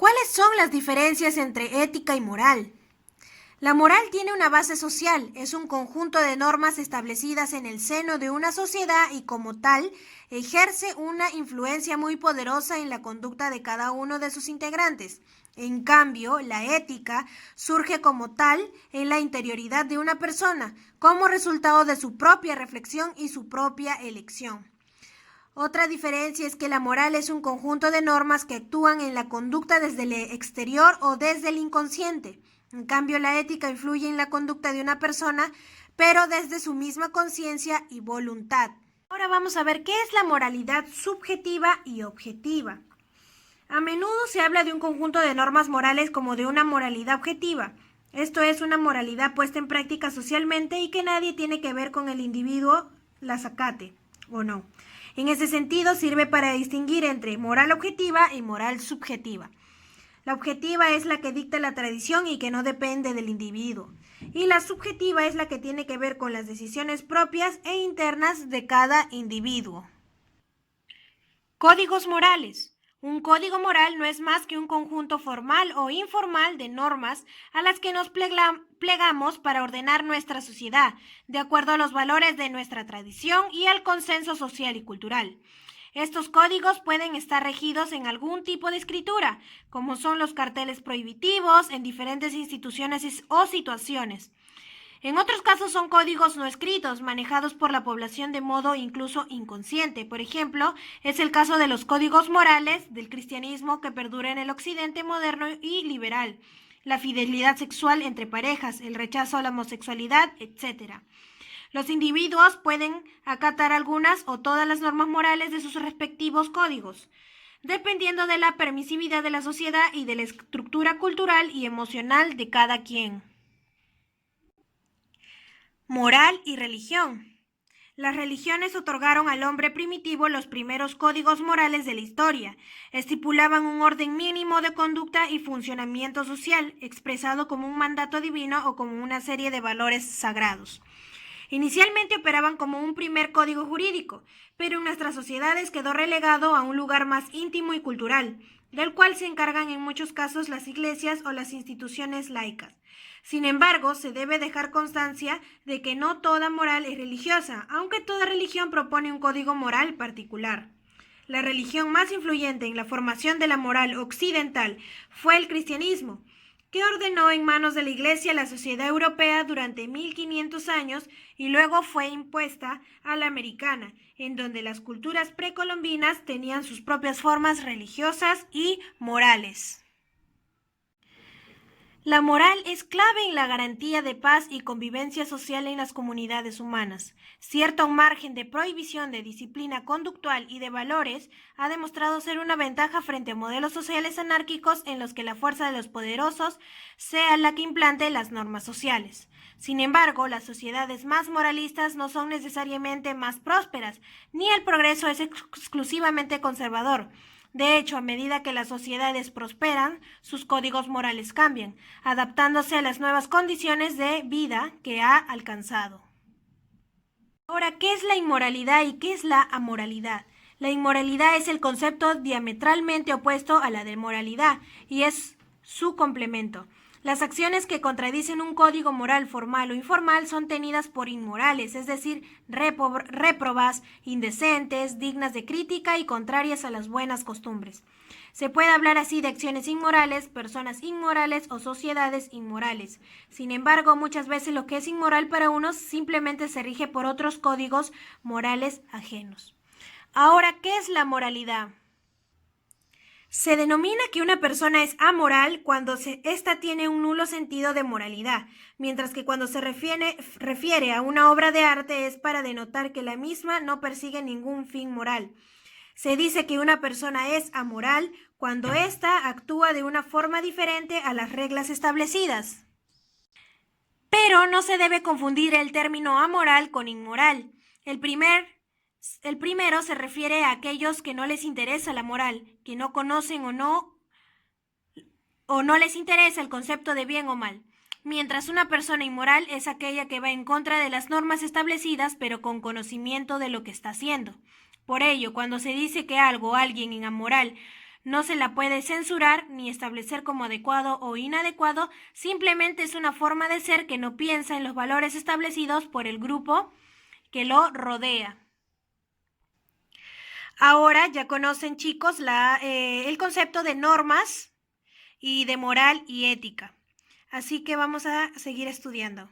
¿Cuáles son las diferencias entre ética y moral? La moral tiene una base social, es un conjunto de normas establecidas en el seno de una sociedad y como tal ejerce una influencia muy poderosa en la conducta de cada uno de sus integrantes. En cambio, la ética surge como tal en la interioridad de una persona, como resultado de su propia reflexión y su propia elección. Otra diferencia es que la moral es un conjunto de normas que actúan en la conducta desde el exterior o desde el inconsciente. En cambio, la ética influye en la conducta de una persona, pero desde su misma conciencia y voluntad. Ahora vamos a ver qué es la moralidad subjetiva y objetiva. A menudo se habla de un conjunto de normas morales como de una moralidad objetiva. Esto es una moralidad puesta en práctica socialmente y que nadie tiene que ver con el individuo las acate o no. En ese sentido, sirve para distinguir entre moral objetiva y moral subjetiva. La objetiva es la que dicta la tradición y que no depende del individuo. Y la subjetiva es la que tiene que ver con las decisiones propias e internas de cada individuo. Códigos morales. Un código moral no es más que un conjunto formal o informal de normas a las que nos plegamos para ordenar nuestra sociedad, de acuerdo a los valores de nuestra tradición y al consenso social y cultural. Estos códigos pueden estar regidos en algún tipo de escritura, como son los carteles prohibitivos en diferentes instituciones o situaciones. En otros casos son códigos no escritos, manejados por la población de modo incluso inconsciente. Por ejemplo, es el caso de los códigos morales del cristianismo que perdura en el occidente moderno y liberal, la fidelidad sexual entre parejas, el rechazo a la homosexualidad, etc. Los individuos pueden acatar algunas o todas las normas morales de sus respectivos códigos, dependiendo de la permisividad de la sociedad y de la estructura cultural y emocional de cada quien. Moral y religión. Las religiones otorgaron al hombre primitivo los primeros códigos morales de la historia. Estipulaban un orden mínimo de conducta y funcionamiento social, expresado como un mandato divino o como una serie de valores sagrados. Inicialmente operaban como un primer código jurídico, pero en nuestras sociedades quedó relegado a un lugar más íntimo y cultural, del cual se encargan en muchos casos las iglesias o las instituciones laicas. Sin embargo, se debe dejar constancia de que no toda moral es religiosa, aunque toda religión propone un código moral particular. La religión más influyente en la formación de la moral occidental fue el cristianismo, que ordenó en manos de la Iglesia la sociedad europea durante 1500 años y luego fue impuesta a la americana, en donde las culturas precolombinas tenían sus propias formas religiosas y morales. La moral es clave en la garantía de paz y convivencia social en las comunidades humanas. Cierto margen de prohibición de disciplina conductual y de valores ha demostrado ser una ventaja frente a modelos sociales anárquicos en los que la fuerza de los poderosos sea la que implante las normas sociales. Sin embargo, las sociedades más moralistas no son necesariamente más prósperas, ni el progreso es exclusivamente conservador. De hecho, a medida que las sociedades prosperan, sus códigos morales cambian, adaptándose a las nuevas condiciones de vida que ha alcanzado. Ahora, ¿qué es la inmoralidad y qué es la amoralidad? La inmoralidad es el concepto diametralmente opuesto a la de moralidad y es su complemento. Las acciones que contradicen un código moral formal o informal son tenidas por inmorales, es decir, réprobas, indecentes, dignas de crítica y contrarias a las buenas costumbres. Se puede hablar así de acciones inmorales, personas inmorales o sociedades inmorales. Sin embargo, muchas veces lo que es inmoral para unos simplemente se rige por otros códigos morales ajenos. Ahora, ¿qué es la moralidad? Se denomina que una persona es amoral cuando ésta tiene un nulo sentido de moralidad, mientras que cuando se refiere a una obra de arte es para denotar que la misma no persigue ningún fin moral. Se dice que una persona es amoral cuando ésta actúa de una forma diferente a las reglas establecidas. Pero no se debe confundir el término amoral con inmoral. El primero se refiere a aquellos que no les interesa la moral, que no conocen o no les interesa el concepto de bien o mal. Mientras una persona inmoral es aquella que va en contra de las normas establecidas, pero con conocimiento de lo que está haciendo. Por ello, cuando se dice que algo o alguien es amoral, No se la puede censurar ni establecer como adecuado o inadecuado, simplemente es una forma de ser que no piensa en los valores establecidos por el grupo que lo rodea. Ahora ya conocen, chicos, el concepto de normas y de moral y ética. Así que vamos a seguir estudiando.